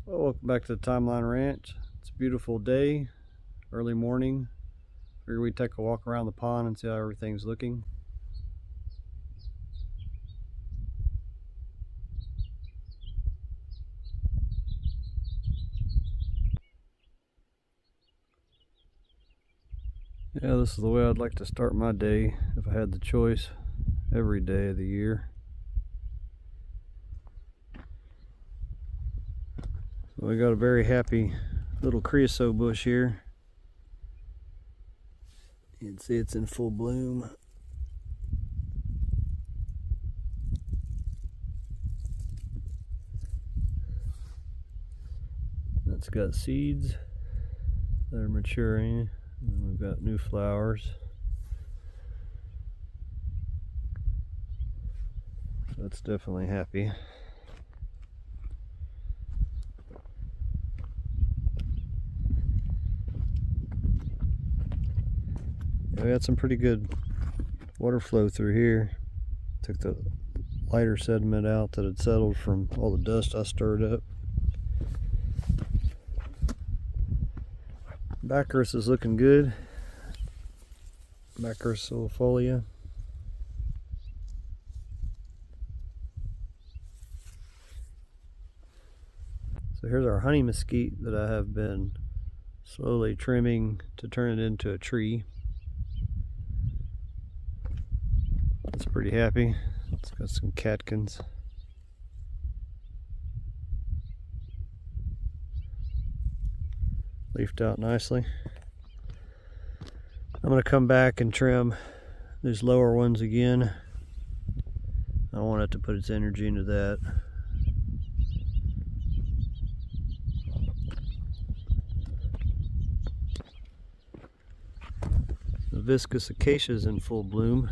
Well, welcome back to the Timeline Ranch. It's a beautiful day, early morning. Figure we take a walk around the pond and see how everything's looking. Yeah, this is the way I'd like to start my day if I had the choice every day of the year. So we got a very happy little creosote bush here. You can see it's in full bloom. It's got seeds that are maturing, and we've got new flowers. So it's definitely happy. Yeah, we had some pretty good water flow through here. Took the lighter sediment out that had settled from all the dust I stirred up. Baccharis is looking good. Baccharis solifolia. So here's our honey mesquite that I have been slowly trimming to turn it into a tree. It's pretty happy. It's got some catkins. Leafed out nicely. I'm going to come back and trim these lower ones again. I don't want it to put its energy into that. The viscous acacia is in full bloom.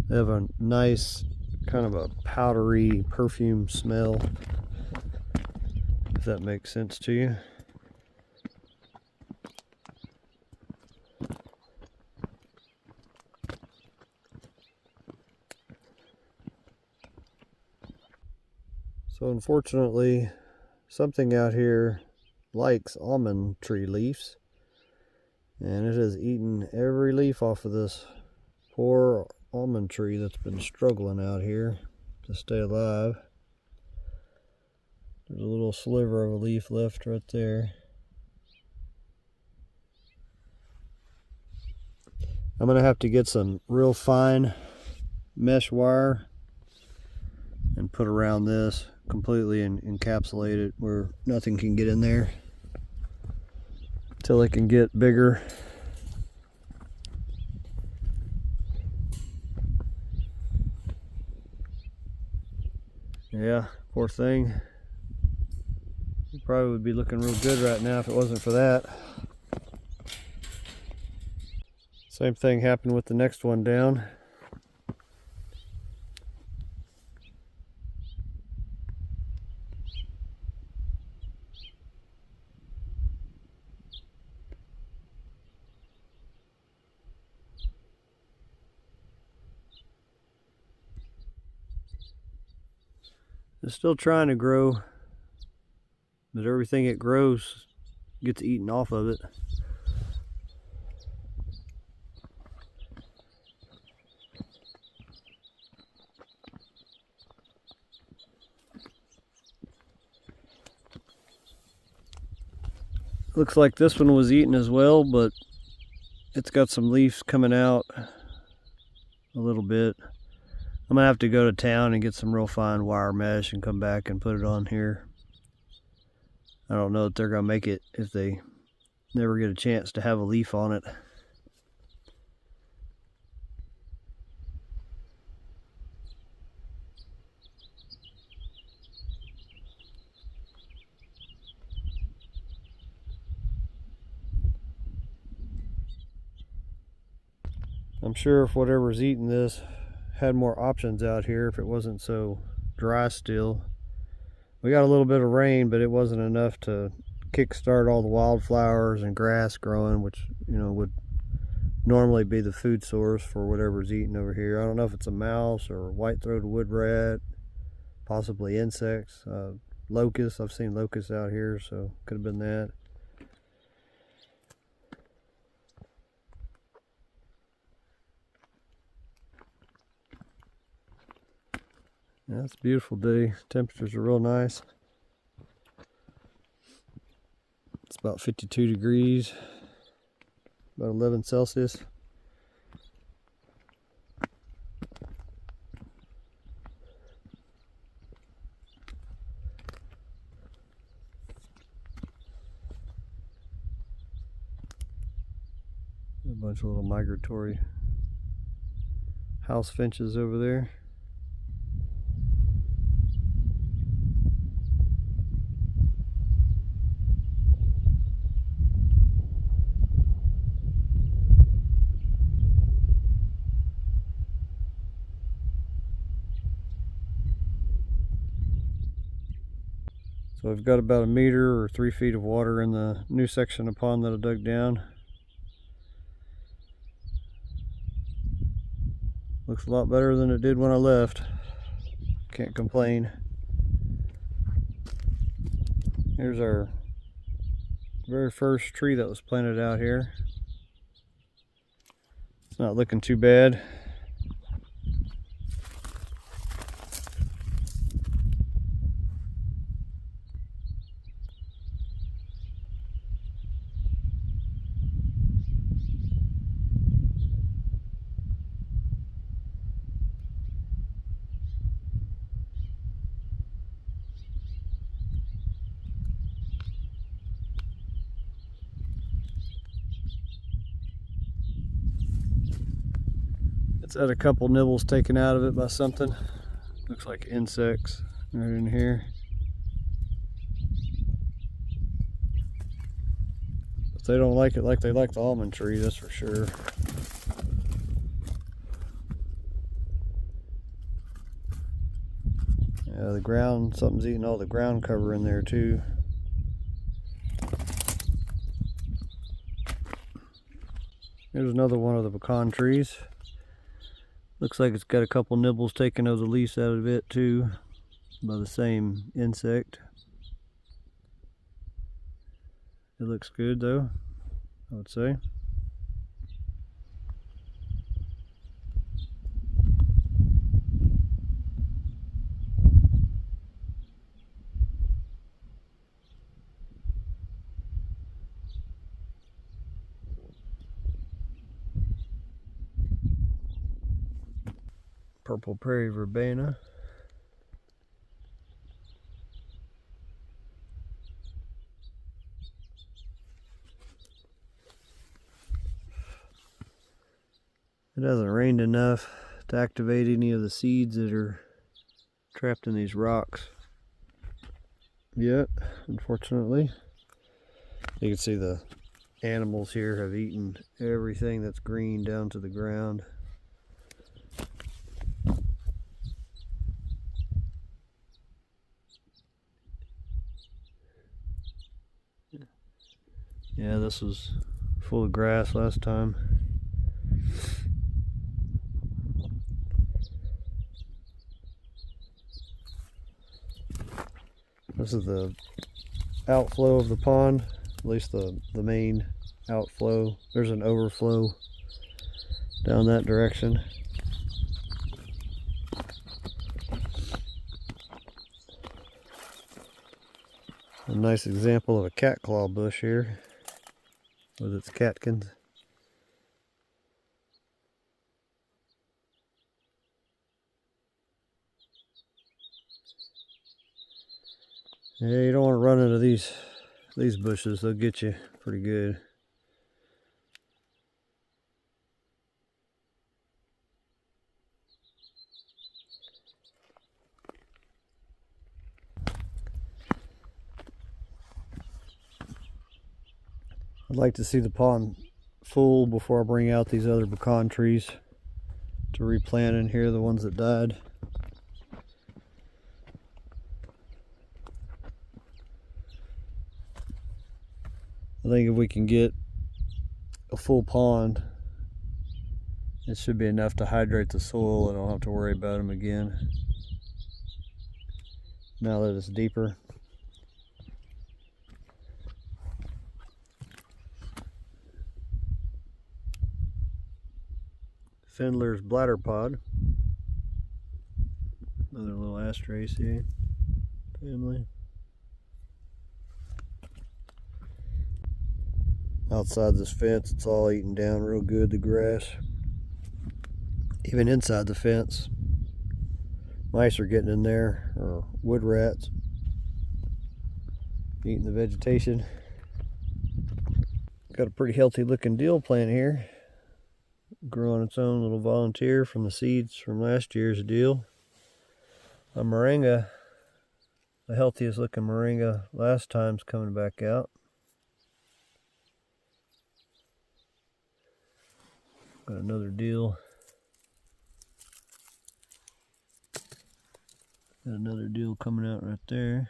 They have a nice kind of a powdery perfume smell, if that makes sense to you. So unfortunately, something out here likes almond tree leaves, and it has eaten every leaf off of this poor almond tree that's been struggling out here to stay alive. There's a little sliver of a leaf left right there. I'm gonna have to get some real fine mesh wire and put around this, completely and encapsulate it where nothing can get in there till it can get bigger. Yeah, poor thing. It probably would be looking real good right now if it wasn't for that. Same thing happened with the next one down. It's still trying to grow, but everything it grows gets eaten off of it. Looks like this one was eaten as well, but it's got some leaves coming out a little bit. I'm gonna have to go to town and get some real fine wire mesh and come back and put it on here. I don't know if they're gonna make it if they never get a chance to have a leaf on it. I'm sure if whatever's eating this had more options out here, if it wasn't so dry still. We got a little bit of rain, but it wasn't enough to kickstart all the wildflowers and grass growing, which, you know, would normally be the food source for whatever's eating over here. I don't know if it's a mouse or a white-throated wood rat, possibly insects, locusts. I've seen locusts out here, so could have been that. Yeah, it's a beautiful day. Temperatures are real nice. It's about 52 degrees, about 11 Celsius. A bunch of little migratory house finches over there. So I've got about 1 meter or 3 feet of water in the new section of pond that I dug down. Looks a lot better than it did when I left. Can't complain. Here's our very first tree that was planted out here. It's not looking too bad. It's had a couple nibbles taken out of it by something. Looks like insects right in here. But they don't like it like they like the almond tree, that's for sure. Yeah, the ground, something's eating all the ground cover in there too. Here's another one of the pecan trees. Looks like it's got a couple nibbles taken of the leaves out of it too, by the same insect. It looks good though, I would say. Purple prairie verbena. It hasn't rained enough to activate any of the seeds that are trapped in these rocks yet, unfortunately. You can see the animals here have eaten everything that's green down to the ground. Yeah, this was full of grass last time. This is the outflow of the pond, at least the main outflow. There's an overflow down that direction. A nice example of a cat claw bush here with its catkins. Yeah, you don't want to run into these bushes, they'll get you pretty good. I'd like to see the pond full before I bring out these other pecan trees to replant in here, the ones that died. I think if we can get a full pond, it should be enough to hydrate the soil and I don't have to worry about them again now that it's deeper. Fendler's bladder pod. Another little Asteraceae family. Outside this fence, it's all eaten down real good, the grass. Even inside the fence, mice are getting in there, or wood rats, eating the vegetation. Got a pretty healthy looking dill plant here, growing its own little volunteer from the seeds from last year's dill. A moringa, the healthiest looking moringa last time's coming back out. Got another dill. Got another dill coming out right there.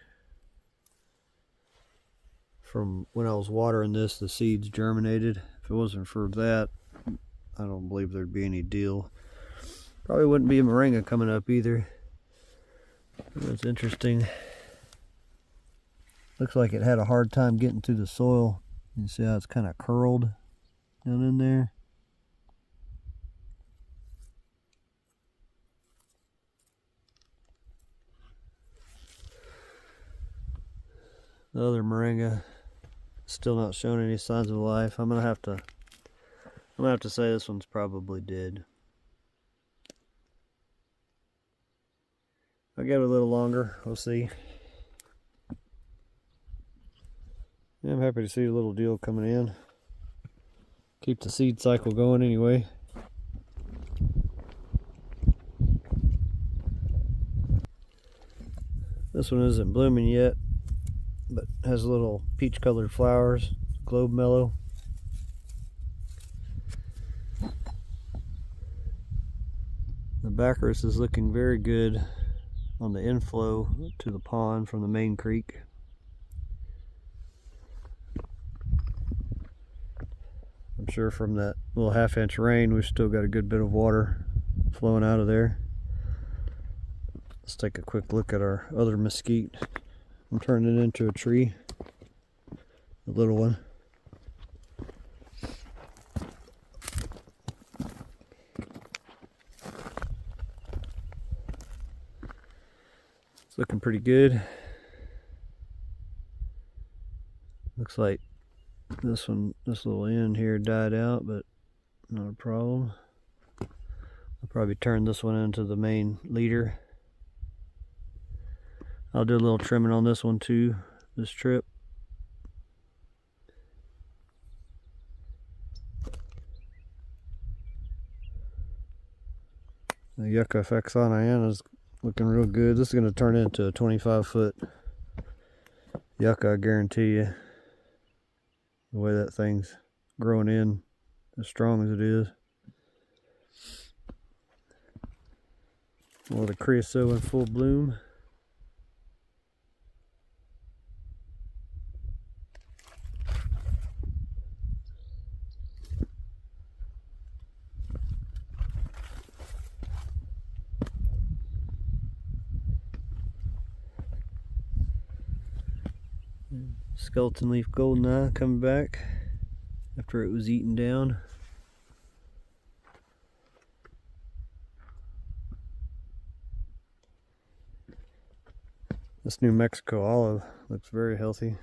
From when I was watering this, the seeds germinated. If it wasn't for that, I don't believe there'd be any dill. Probably wouldn't be a moringa coming up either. That's interesting. Looks like it had a hard time getting through the soil. You see how it's kind of curled down in there? The other moringa still not showing any signs of life. I'm gonna have to say this one's probably dead. I'll give it a little longer. We'll see. Yeah, I'm happy to see a little deal coming in. Keep the seed cycle going anyway. This one isn't blooming yet, but has little peach colored flowers, globe mellow. The Baccharis is looking very good on the inflow to the pond from the main creek. I'm sure from that little half-inch rain we've still got a good bit of water flowing out of there. Let's take a quick look at our other mesquite. I'm turning it into a tree, a little one. It's looking pretty good. Looks like this little end here died out, but not a problem. I'll probably turn this one into the main leader. I'll do a little trimming on this one too, this trip. The Yucca Faxoniana is looking real good. This is going to turn into a 25-foot yucca, I guarantee you. The way that thing's growing in, as strong as it is. Well, the creosote in full bloom. Skeleton leaf goldeneye coming back after it was eaten down. This New Mexico olive looks very healthy.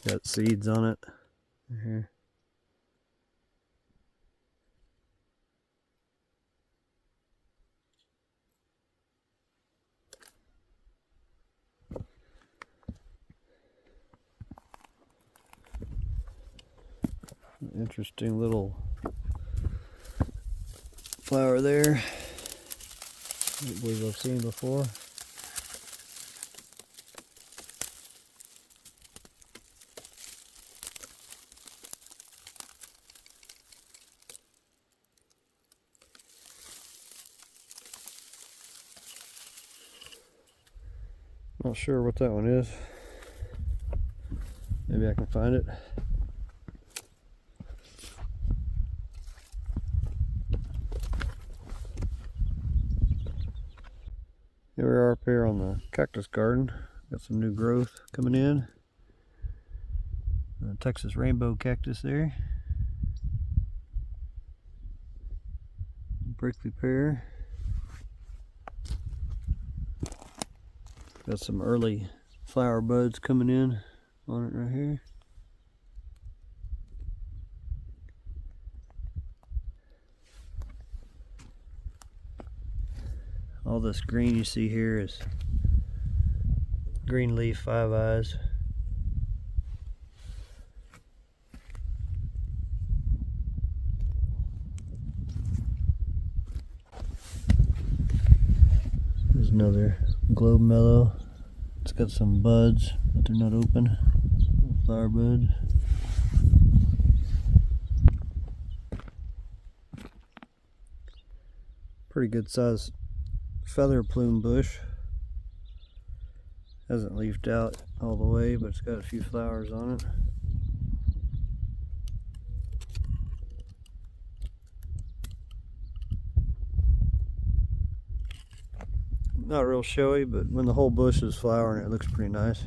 Got seeds on it. Here. Interesting little flower there. I don't believe I've seen before. Not sure what that one is. Maybe I can find it. Here we are up here on the cactus garden. Got some new growth coming in. Texas rainbow cactus there. Prickly pear. Got some early flower buds coming in on it right here. All this green you see here is green leaf five eyes. There's another globe mellow. It's got some buds, but they're not open. Flower buds. Pretty good size feather plume bush. Hasn't leafed out all the way, but it's got a few flowers on it. Not real showy, but when the whole bush is flowering, it looks pretty nice.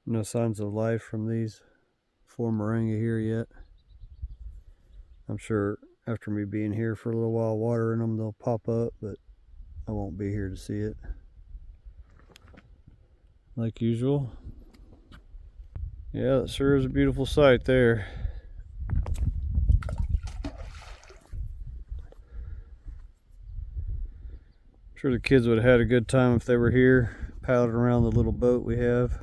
No signs of life from these 4 moringa here yet. I'm sure after me being here for a little while watering them, they'll pop up, but I won't be here to see it. Like usual. Yeah, that sure is a beautiful sight there. I'm sure the kids would have had a good time if they were here, paddling around the little boat we have.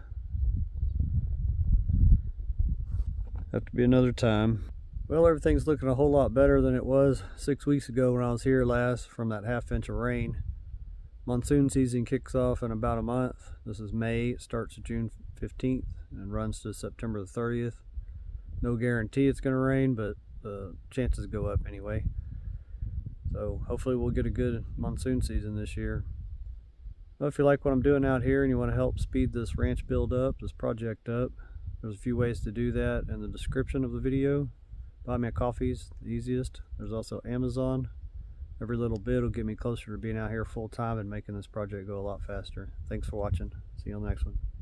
Have to be another time. Well, everything's looking a whole lot better than it was 6 weeks ago when I was here last from that ½ inch of rain. Monsoon season kicks off in about a month. This is May. It starts June 15th and runs to September the 30th. No guarantee it's going to rain, but the chances go up anyway. So hopefully we'll get a good monsoon season this year. Well, if you like what I'm doing out here and you want to help speed this ranch build up, this project up, there's a few ways to do that in the description of the video. Buy me a coffee's the easiest. There's also Amazon. Every little bit will get me closer to being out here full time and making this project go a lot faster. Thanks for watching. See you on the next one.